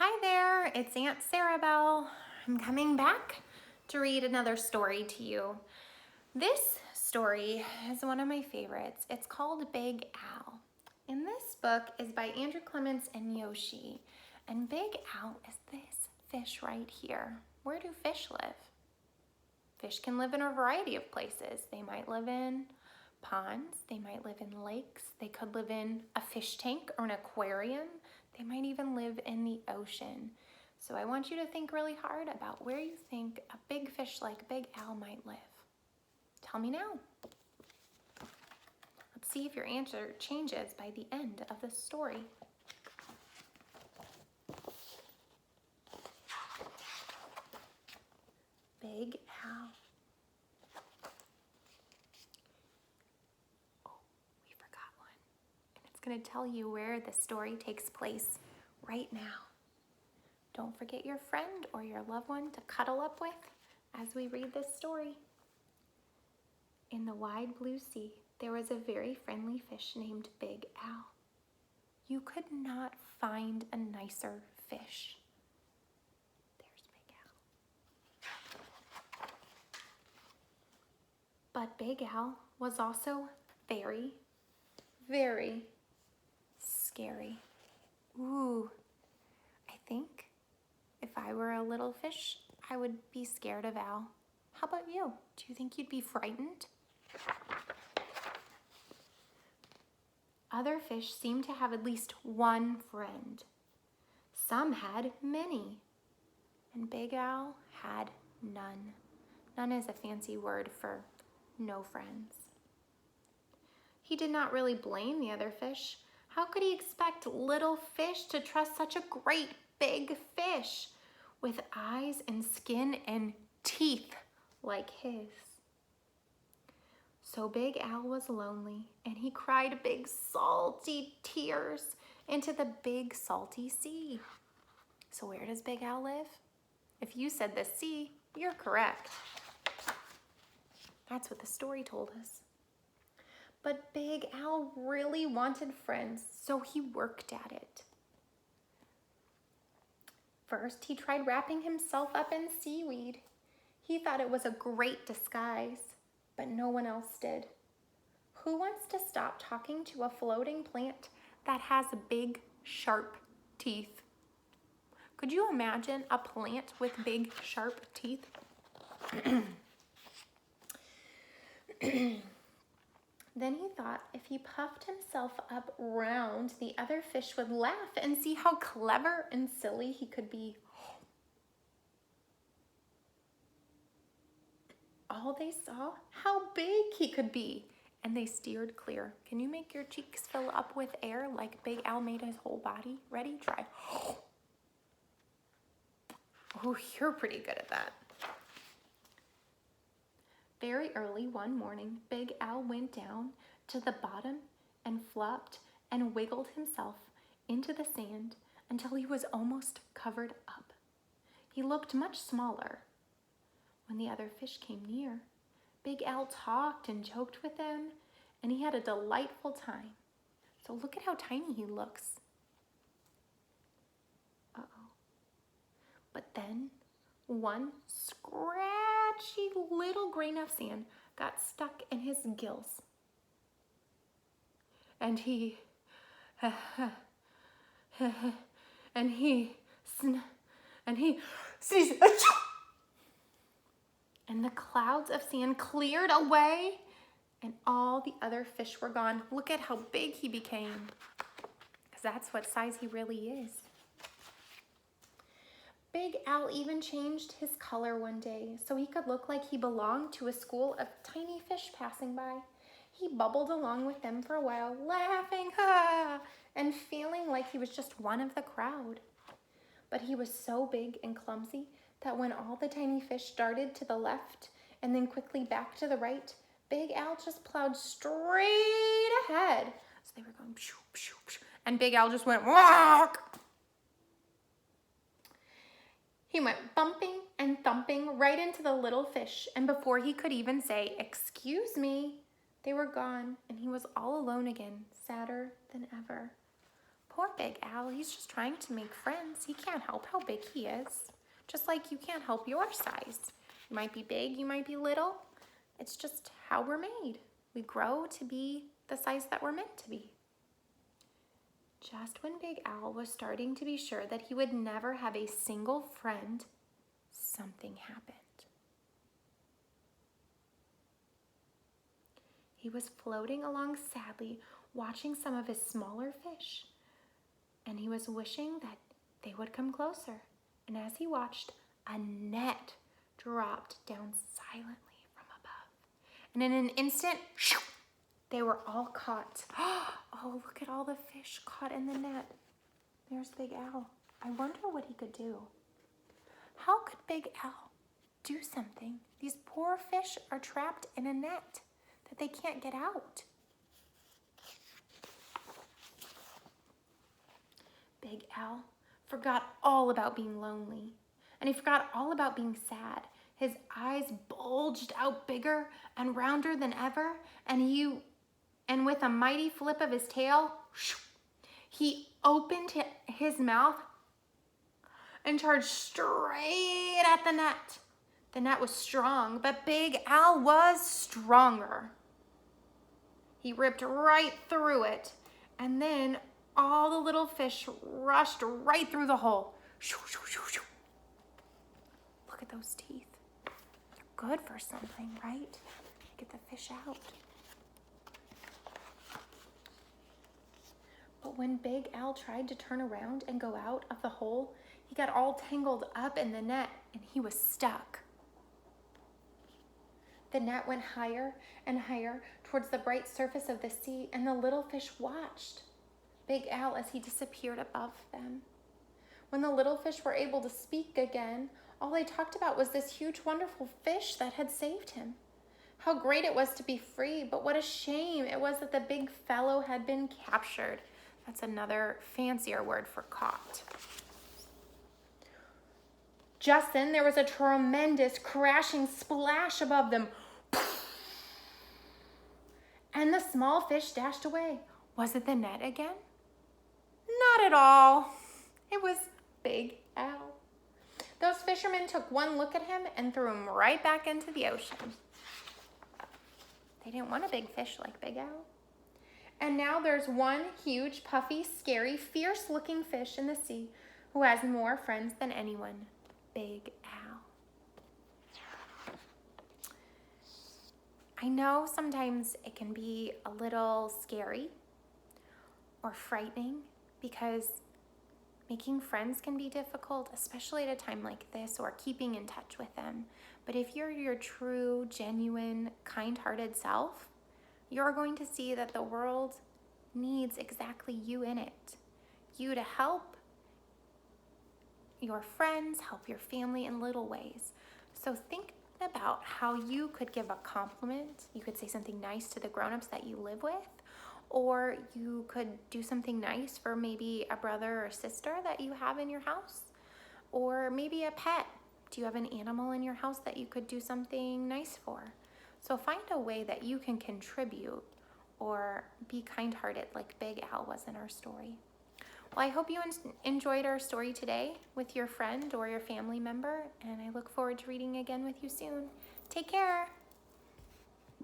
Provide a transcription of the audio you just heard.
Hi there, it's Aunt Sarah Bell. I'm coming back to read another story to you. This story is one of my favorites. It's called Big Al. And this book is by Andrew Clements and Yoshi. And Big Al is this fish right here. Where do fish live? Fish can live in a variety of places. They might live in ponds, they might live in lakes, they could live in a fish tank or an aquarium. They might even live in the ocean. So I want you to think really hard about where you think a big fish like Big Al might live. Tell me now. Let's see if your answer changes by the end of the story. Big Al. Oh, we forgot one. And it's going to tell you where the story takes place right now. Don't forget your friend or your loved one to cuddle up with as we read this story. In the wide blue sea, there was a very friendly fish named Big Al. You could not find a nicer fish. There's Big Al. But Big Al was also very, very scary. Ooh, I think if I were a little fish, I would be scared of Al. How about you? Do you think you'd be frightened? Other fish seemed to have at least one friend. Some had many, and Big Al had none. None is a fancy word for no friends. He did not really blame the other fish. How could he expect little fish to trust such a great big fish with eyes and skin and teeth like his? So Big Al was lonely, and he cried big salty tears into the big salty sea. So where does Big Al live? If you said the sea, you're correct. That's what the story told us. But Big Al really wanted friends, so he worked at it. First, he tried wrapping himself up in seaweed. He thought it was a great disguise, but no one else did. Who wants to stop talking to a floating plant that has big, sharp teeth? Could you imagine a plant with big, sharp teeth? Then he thought if he puffed himself up round, the other fish would laugh and see how clever and silly he could be. All they saw, how big he could be, and they steered clear. Can you make your cheeks fill up with air like Big Al made his whole body? Ready? Try. Oh, you're pretty good at that. Very early one morning, Big Al went down to the bottom and flopped and wiggled himself into the sand until he was almost covered up. He looked much smaller. When the other fish came near, Big Al talked and joked with them, and he had a delightful time. So look at how tiny he looks. Uh-oh. But then one scratchy little grain of sand got stuck in his gills. And he sneezed. And the clouds of sand cleared away, and all the other fish were gone. Look at how big he became, because that's what size he really is. Big Al even changed his color one day so he could look like he belonged to a school of tiny fish passing by. He bubbled along with them for a while, laughing, and feeling like he was just one of the crowd. But he was so big and clumsy that when all the tiny fish darted to the left and then quickly back to the right, Big Al just plowed straight ahead. So they were going, pshoo, pshoo, pshoo, and Big Al just went, walk. He went bumping and thumping right into the little fish, and before he could even say, "Excuse me," they were gone, and he was all alone again, sadder than ever. Poor Big Al, he's just trying to make friends. He can't help how big he is. Just like you can't help your size. You might be big, you might be little. It's just how we're made. We grow to be the size that we're meant to be. Just when Big Al was starting to be sure that he would never have a single friend, something happened. He was floating along sadly, watching some of his smaller fish, and he was wishing that they would come closer. And as he watched, a net dropped down silently from above. And in an instant, they were all caught. Oh, look at all the fish caught in the net. There's Big Al. I wonder what he could do. How could Big Al do something? These poor fish are trapped in a net that they can't get out. Big Al forgot all about being lonely, and he forgot all about being sad. His eyes bulged out bigger and rounder than ever, and with a mighty flip of his tail, he opened his mouth and charged straight at the net. The net was strong, but Big Al was stronger. He ripped right through it, and then all the little fish rushed right through the hole. Look at those teeth. They're good for something, right? Get the fish out. But when Big Al tried to turn around and go out of the hole, he got all tangled up in the net and he was stuck. The net went higher and higher towards the bright surface of the sea, and the little fish watched Big Al as he disappeared above them. When the little fish were able to speak again, all they talked about was this huge, wonderful fish that had saved him. How great it was to be free, but what a shame it was that the big fellow had been captured. That's another fancier word for caught. Just then, there was a tremendous crashing splash above them. And the small fish dashed away. Was it the net again? Not at all. It was Big Al. Those fishermen took one look at him and threw him right back into the ocean. They didn't want a big fish like Big Al. And now there's one huge, puffy, scary, fierce-looking fish in the sea who has more friends than anyone. Big Al. I know sometimes it can be a little scary or frightening because making friends can be difficult, especially at a time like this, or keeping in touch with them. But if you're your true, genuine, kind-hearted self, you're going to see that the world needs exactly you in it. You to help your friends, help your family in little ways. So think about how you could give a compliment. You could say something nice to the grown-ups that you live with, or you could do something nice for maybe a brother or sister that you have in your house, or maybe a pet. Do you have an animal in your house that you could do something nice for? So find a way that you can contribute or be kind-hearted like Big Al was in our story. Well, I hope you enjoyed our story today with your friend or your family member, and I look forward to reading again with you soon. Take care.